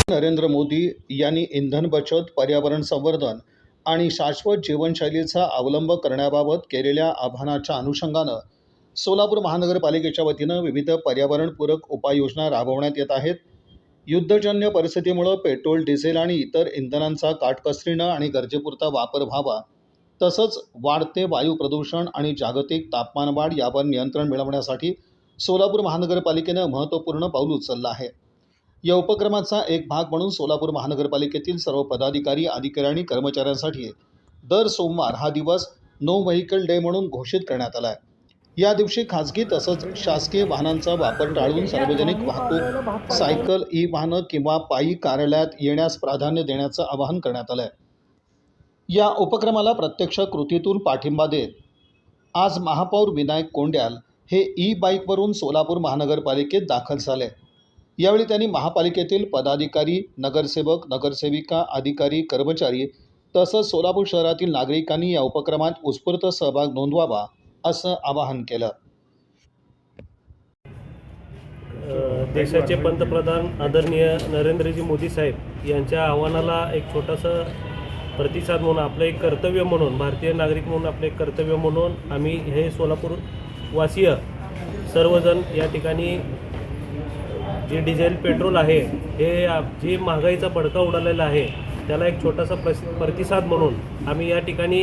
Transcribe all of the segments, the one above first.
नरेंद्र मोदी यांनी इंधन बचत, पर्यावरण संवर्धन आणि शाश्वत जीवनशैलीचा अवलंब करण्याबाबत केलेल्या आवाहनाच्या अनुषंगानं सोलापूर महानगरपालिकेच्या वतीनं विविध पर्यावरणपूरक उपाययोजना राबवण्यात येत आहेत. युद्धजन्य परिस्थितीमुळे पेट्रोल, डिझेल आणि इतर इंधनांचा काटकसरीनं आणि गरजेपुरता वापर व्हावा, तसंच वाढते वायू प्रदूषण आणि जागतिक तापमानवाढ यावर नियंत्रण मिळवण्यासाठी सोलापूर महानगरपालिकेनं महत्त्वपूर्ण पाऊल उचललं आहे. या उपक्रमाचा एक भाग म्हणून सोलापूर महानगरपालिकेतील सर्व पदाधिकारी, अधिकारी आणि कर्मचाऱ्यांसाठी दर सोमवार हा दिवस नो व्हेकल डे म्हणून घोषित करण्यात आला आहे. या दिवशी खाजगी तसंच शासकीय वाहनांचा वापर टाळून सार्वजनिक वाहतूक, सायकल, ई वाहनं किंवा पायी कार्यालयात येण्यास प्राधान्य देण्याचं आवाहन करण्यात आलं आहे. या उपक्रमाला प्रत्यक्ष कृतीतून पाठिंबा देत आज महापौर विनायक कोंड्याल हे ई बाईकवरून सोलापूर महानगरपालिकेत दाखल झाले. यावेळी त्यांनी महापालिकेतील पदाधिकारी, नगरसेवक, नगरसेविका, अधिकारी, कर्मचारी तसंच सोलापूर शहरातील नागरिकांनी या उपक्रमात उत्स्फूर्त सहभाग नोंदवावा असं आवाहन केलं. देशाचे पंतप्रधान आदरणीय नरेंद्रजी मोदी साहेब यांच्या आव्हानाला एक छोटासा प्रतिसाद म्हणून, आपलं एक कर्तव्य म्हणून, भारतीय नागरिक म्हणून आपलं एक कर्तव्य म्हणून आम्ही हे सोलापूर वासीय सर्वजण या ठिकाणी जे डिझेल, पेट्रोल आहे, हे जे महागाईचा भडका उडालेला आहे त्याला एक छोटासा प्रतिसाद म्हणून आम्ही या ठिकाणी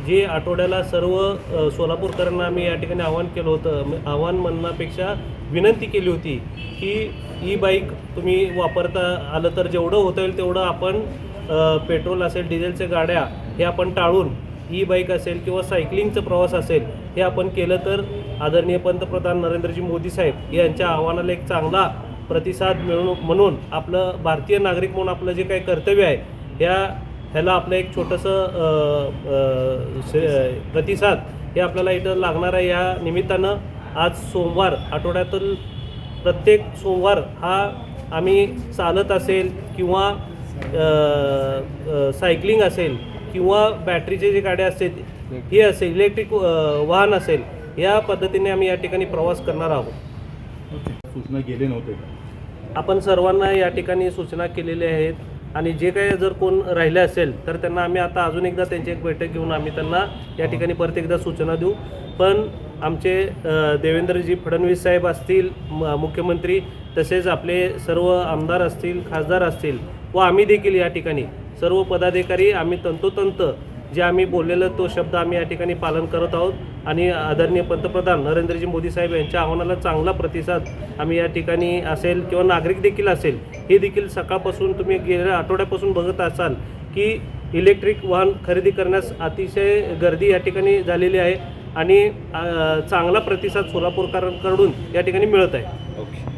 जे आठवड्याला सर्व सोलापूरकरांना आम्ही या ठिकाणी आवाहन केलं होतं. आवाहन म्हणण्यापेक्षा विनंती केली होती की ई बाईक तुम्ही वापरता आलं तर जेवढं होता येईल तेवढं आपण पेट्रोल असेल, डिझेलच्या गाड्या हे आपण टाळून ई बाईक असेल किंवा सायकलिंगचा प्रवास असेल हे आपण केलं तर आदरणीय पंतप्रधान नरेंद्रजी मोदी साहेब यांच्या आव्हानाला एक चांगला प्रतिसाद म्हणून आपलं भारतीय नागरिक म्हणून आपलं जे काही कर्तव्य आहे ह्याला आपलं एक छोटंसं प्रतिसाद हे आपल्याला इथं लागणार आहे. या निमित्तानं आज सोमवार, आठवड्यातील प्रत्येक सोमवार हा आम्ही चालत असेल किंवा सायकलिंग असेल किंवा बॅटरीचे जे गाड्या असतील हे असेल, इलेक्ट्रिक वाहन असेल, या पद्धतीने आम्ही या ठिकाणी प्रवास करणार आहोत. सूचना केली नव्हते, आपण सर्वांना या ठिकाणी सूचना केलेल्या आहेत आणि जे काही जर कोण राहिले असेल तर त्यांना आम्ही आता अजून एकदा त्यांची एक बैठक घेऊन आम्ही त्यांना या ठिकाणी परत एकदा सूचना देऊ. पण आमचे देवेंद्रजी फडणवीस साहेब असतील, मुख्यमंत्री, तसेच आपले सर्व आमदार असतील, खासदार असतील व आम्ही देखील या ठिकाणी सर्व पदाधिकारी आम्ही तंतोतंत जे आम्ही बोललेलं तो शब्द आम्ही या ठिकाणी पालन करत आहोत आणि आदरणीय पंतप्रधान नरेंद्रजी मोदी साहेब यांच्या आव्हानाला चांगला प्रतिसाद आम्ही या ठिकाणी असेल किंवा नागरिक देखील असेल, हे देखील सकाळपासून तुम्ही गेल्या आठवड्यापासून बघत असाल की इलेक्ट्रिक वाहन खरेदी करण्यास अतिशय गर्दी या ठिकाणी झालेली आहे आणि चांगला प्रतिसाद सोलापूरकरांकडून या ठिकाणी मिळत आहे. ओके.